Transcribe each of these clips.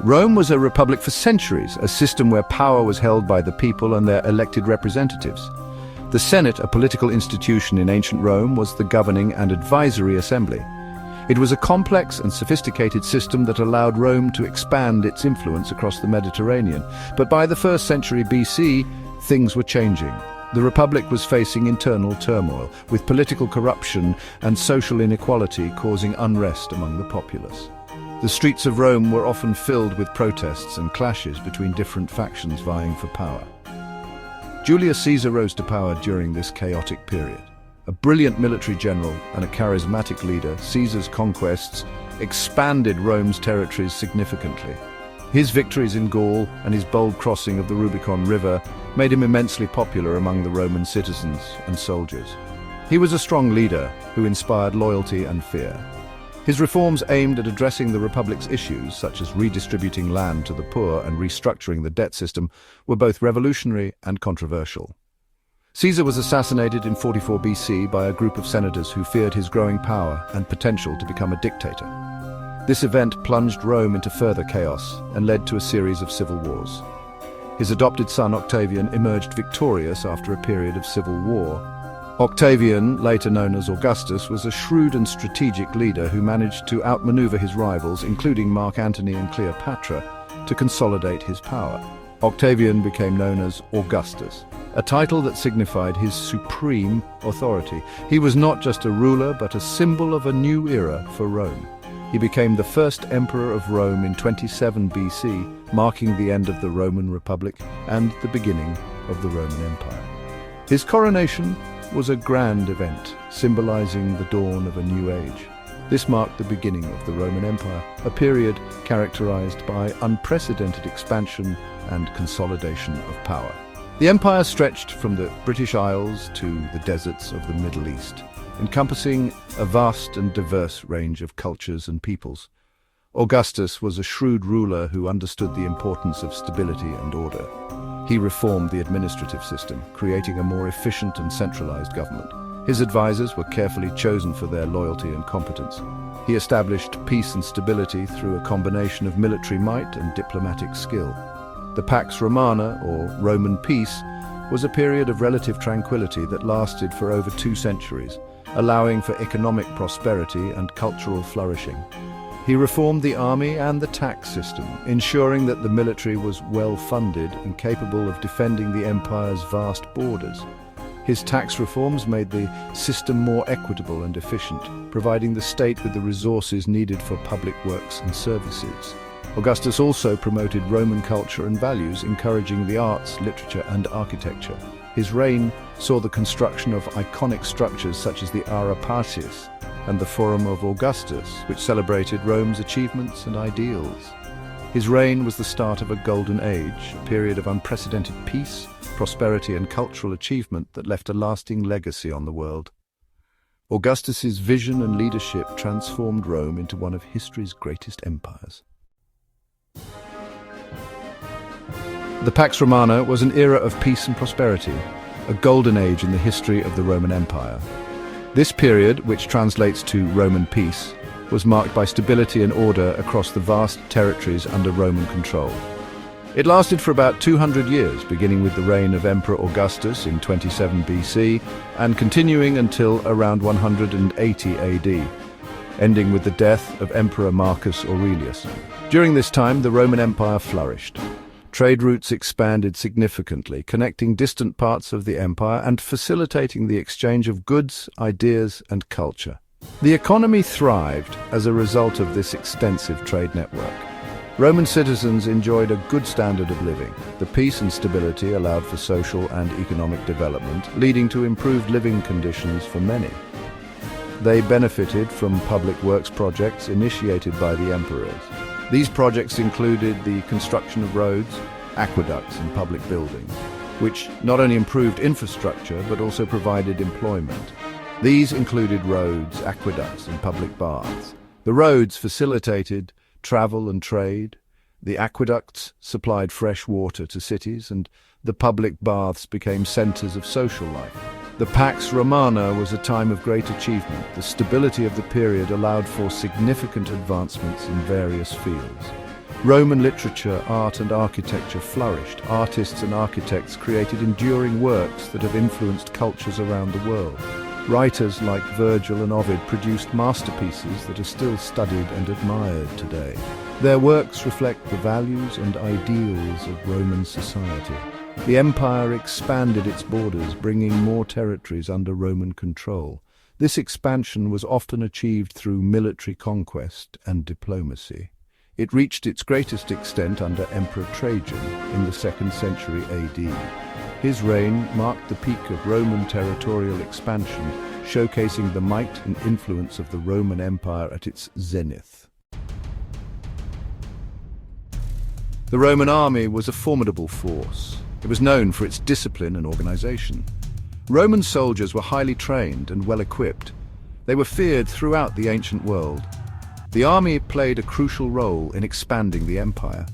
Rome was a republic for centuries, a system where power was held by the people and their elected representatives. The Senate, a political institution in ancient Rome, was the governing and advisory assembly. It was a complex and sophisticated system that allowed Rome to expand its influence across the Mediterranean. But by the 1st century BC, things were changing. The Republic was facing internal turmoil, with political corruption and social inequality causing unrest among the populace. The streets of Rome were often filled with protests and clashes between different factions vying for power. Julius Caesar rose to power during this chaotic period. A brilliant military general and a charismatic leader, Caesar's conquests expanded Rome's territories significantly. His victories in Gaul and his bold crossing of the Rubicon River made him immensely popular among the Roman citizens and soldiers. He was a strong leader who inspired loyalty and fear. His reforms aimed at addressing the Republic's issues, such as redistributing land to the poor and restructuring the debt system, were both revolutionary and controversial. Caesar was assassinated in 44 BC by a group of senators who feared his growing power and potential to become a dictator. This event plunged Rome into further chaos and led to a series of civil wars. His adopted son Octavian emerged victorious after a period of civil war. Octavian, later known as Augustus, was a shrewd and strategic leader who managed to outmaneuver his rivals, including Mark Antony and Cleopatra, to consolidate his power. Octavian became known as Augustus, a title that signified his supreme authority. He was not just a ruler, but a symbol of a new era for Rome. He became the first emperor of Rome in 27 BC, marking the end of the Roman Republic and the beginning of the Roman Empire. His coronation was a grand event, symbolizing the dawn of a new age. This marked the beginning of the Roman Empire, a period characterized by unprecedented expansion and consolidation of power. The empire stretched from the British Isles to the deserts of the Middle East, encompassing a vast and diverse range of cultures and peoples. Augustus was a shrewd ruler who understood the importance of stability and order. He reformed the administrative system, creating a more efficient and centralized government. His advisors were carefully chosen for their loyalty and competence. He established peace and stability through a combination of military might and diplomatic skill. The Pax Romana, or Roman peace, was a period of relative tranquility that lasted for over 2 centuries, allowing for economic prosperity and cultural flourishing. He reformed the army and the tax system, ensuring that the military was well-funded and capable of defending the empire's vast borders. His tax reforms made the system more equitable and efficient, providing the state with the resources needed for public works and services. Augustus also promoted Roman culture and values, encouraging the arts, literature, and architecture. His reign saw the construction of iconic structures such as the Ara Pacis and the Forum of Augustus, which celebrated Rome's achievements and ideals. His reign was the start of a golden age, a period of unprecedented peace, prosperity, and cultural achievement that left a lasting legacy on the world. Augustus's vision and leadership transformed Rome into one of history's greatest empires. The Pax Romana was an era of peace and prosperity, a golden age in the history of the Roman Empire. This period, which translates to Roman peace, was marked by stability and order across the vast territories under Roman control. It lasted for about 200 years, beginning with the reign of Emperor Augustus in 27 BC and continuing until around 180 AD, ending with the death of Emperor Marcus Aurelius. During this time, the Roman Empire flourished. Trade routes expanded significantly, connecting distant parts of the empire and facilitating the exchange of goods, ideas, and culture. The economy thrived as a result of this extensive trade network. Roman citizens enjoyed a good standard of living. The peace and stability allowed for social and economic development, leading to improved living conditions for many. They benefited from public works projects initiated by the emperors. These projects included the construction of roads, aqueducts, and public buildings, which not only improved infrastructure but also provided employment. These included roads, aqueducts, and public baths. The roads facilitated travel and trade, the aqueducts supplied fresh water to cities, and the public baths became centers of social life. The Pax Romana was a time of great achievement. The stability of the period allowed for significant advancements in various fields. Roman literature, art and architecture flourished. Artists and architects created enduring works that have influenced cultures around the world. Writers like Virgil and Ovid produced masterpieces that are still studied and admired today. Their works reflect the values and ideals of Roman society. The empire expanded its borders, bringing more territories under Roman control. This expansion was often achieved through military conquest and diplomacy. It reached its greatest extent under Emperor Trajan in the 2nd century AD. His reign marked the peak of Roman territorial expansion, showcasing the might and influence of the Roman Empire at its zenith. The Roman army was a formidable force. It was known for its discipline and organization. Roman soldiers were highly trained and well-equipped. They were feared throughout the ancient world. The army played a crucial role in expanding the empire.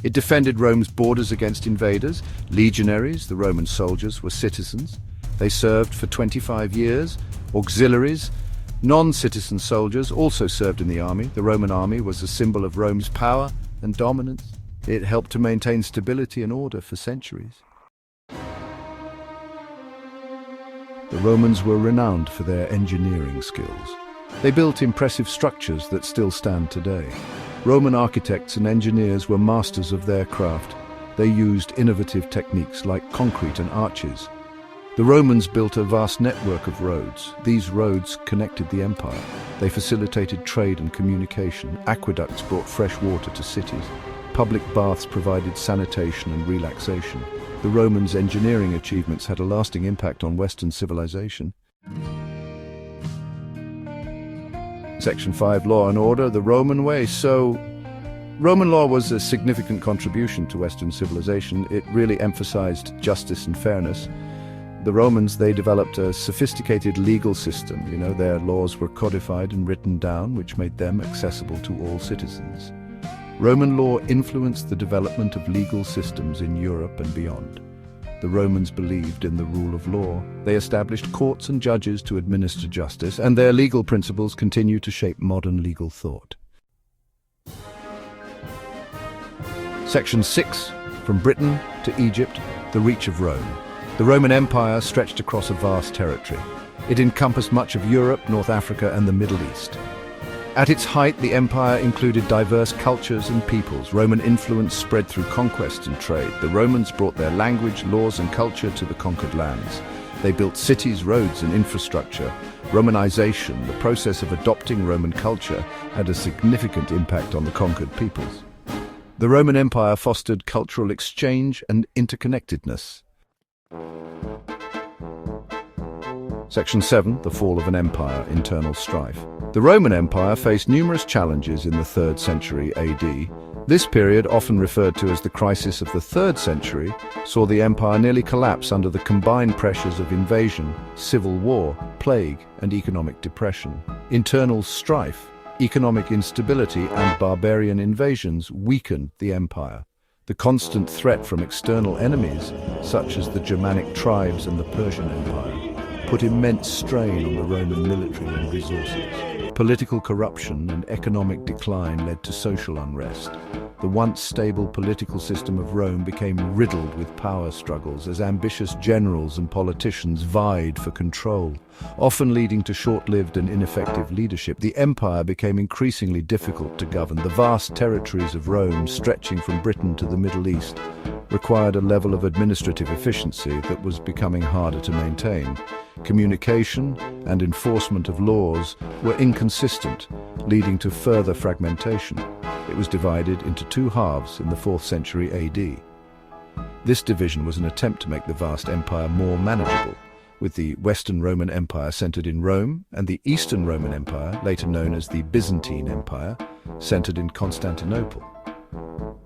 It defended Rome's borders against invaders. Legionaries, the Roman soldiers, were citizens. They served for 25 years. Auxiliaries, non-citizen soldiers, also served in the army. The Roman army was a symbol of Rome's power and dominance. It helped to maintain stability and order for centuries. The Romans were renowned for their engineering skills. They built impressive structures that still stand today. Roman architects and engineers were masters of their craft. They used innovative techniques like concrete and arches. The Romans built a vast network of roads. These roads connected the empire. They facilitated trade and communication. Aqueducts brought fresh water to cities. Public baths provided sanitation and relaxation. The Romans' engineering achievements had a lasting impact on Western civilization. Section 5, Law and Order, the Roman way. So, Roman law was a significant contribution to Western civilization. It really emphasized justice and fairness. The Romans, they developed a sophisticated legal system. Their laws were codified and written down, which made them accessible to all citizens. Roman law influenced the development of legal systems in Europe and beyond. The Romans believed in the rule of law. They established courts and judges to administer justice, and their legal principles continue to shape modern legal thought. Section 6, From Britain to Egypt, the reach of Rome. The Roman Empire stretched across a vast territory. It encompassed much of Europe, North Africa, and the Middle East. At its height, the empire included diverse cultures and peoples. Roman influence spread through conquest and trade. The Romans brought their language, laws, and culture to the conquered lands. They built cities, roads, and infrastructure. Romanization, the process of adopting Roman culture, had a significant impact on the conquered peoples. The Roman Empire fostered cultural exchange and interconnectedness. Section 7, The Fall of an Empire, Internal Strife. The Roman Empire faced numerous challenges in the 3rd century AD. This period, often referred to as the crisis of the 3rd century, saw the empire nearly collapse under the combined pressures of invasion, civil war, plague, and economic depression. Internal strife, economic instability, and barbarian invasions weakened the empire. The constant threat from external enemies, such as the Germanic tribes and the Persian Empire, put immense strain on the Roman military and resources. Political corruption and economic decline led to social unrest. The once stable political system of Rome became riddled with power struggles as ambitious generals and politicians vied for control, often leading to short-lived and ineffective leadership. The empire became increasingly difficult to govern. The vast territories of Rome, stretching from Britain to the Middle East, required a level of administrative efficiency that was becoming harder to maintain. Communication and enforcement of laws were inconsistent, leading to further fragmentation. It was divided into 2 halves in the 4th century AD. This division was an attempt to make the vast empire more manageable, with the Western Roman Empire centered in Rome and the Eastern Roman Empire, later known as the Byzantine Empire, centered in Constantinople.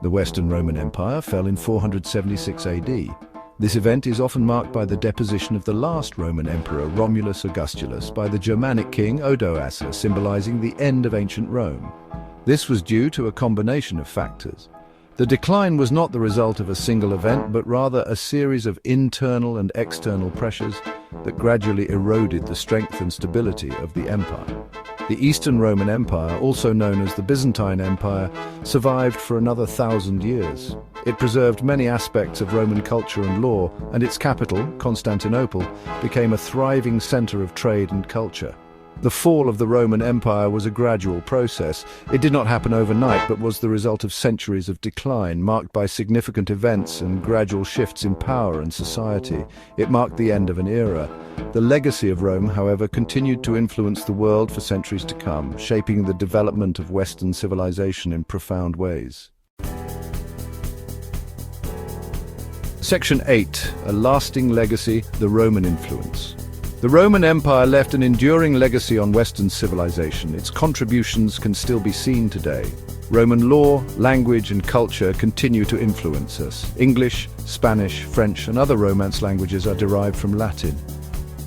The Western Roman Empire fell in 476 AD. This event is often marked by the deposition of the last Roman emperor, Romulus Augustulus, by the Germanic king Odoacer, symbolizing the end of ancient Rome. This was due to a combination of factors. The decline was not the result of a single event, but rather a series of internal and external pressures that gradually eroded the strength and stability of the empire. The Eastern Roman Empire, also known as the Byzantine Empire, survived for another 1,000 years. It preserved many aspects of Roman culture and law, and its capital, Constantinople, became a thriving center of trade and culture. The fall of the Roman Empire was a gradual process. It did not happen overnight, but was the result of centuries of decline, marked by significant events and gradual shifts in power and society. It marked the end of an era. The legacy of Rome, however, continued to influence the world for centuries to come, shaping the development of Western civilization in profound ways. Section 8. A lasting legacy, the Roman influence. The Roman Empire left an enduring legacy on Western civilization. Its contributions can still be seen today. Roman law, language, and culture continue to influence us. English, Spanish, French, and other Romance languages are derived from Latin.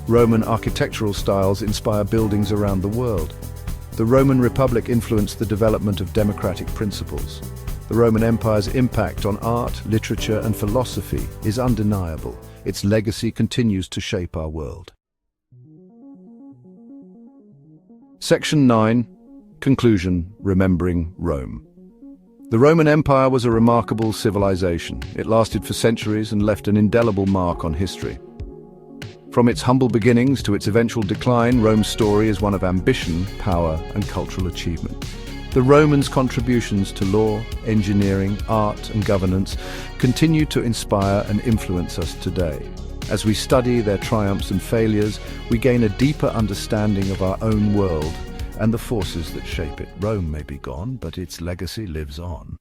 Roman architectural styles inspire buildings around the world. The Roman Republic influenced the development of democratic principles. The Roman Empire's impact on art, literature, and philosophy is undeniable. Its legacy continues to shape our world. Section 9. Conclusion. Remembering Rome. The Roman Empire was a remarkable civilization. It lasted for centuries and left an indelible mark on history. From its humble beginnings to its eventual decline, Rome's story is one of ambition, power, and cultural achievement. The Romans' contributions to law, engineering, art, and governance continue to inspire and influence us today. As we study their triumphs and failures, we gain a deeper understanding of our own world and the forces that shape it. Rome may be gone, but its legacy lives on.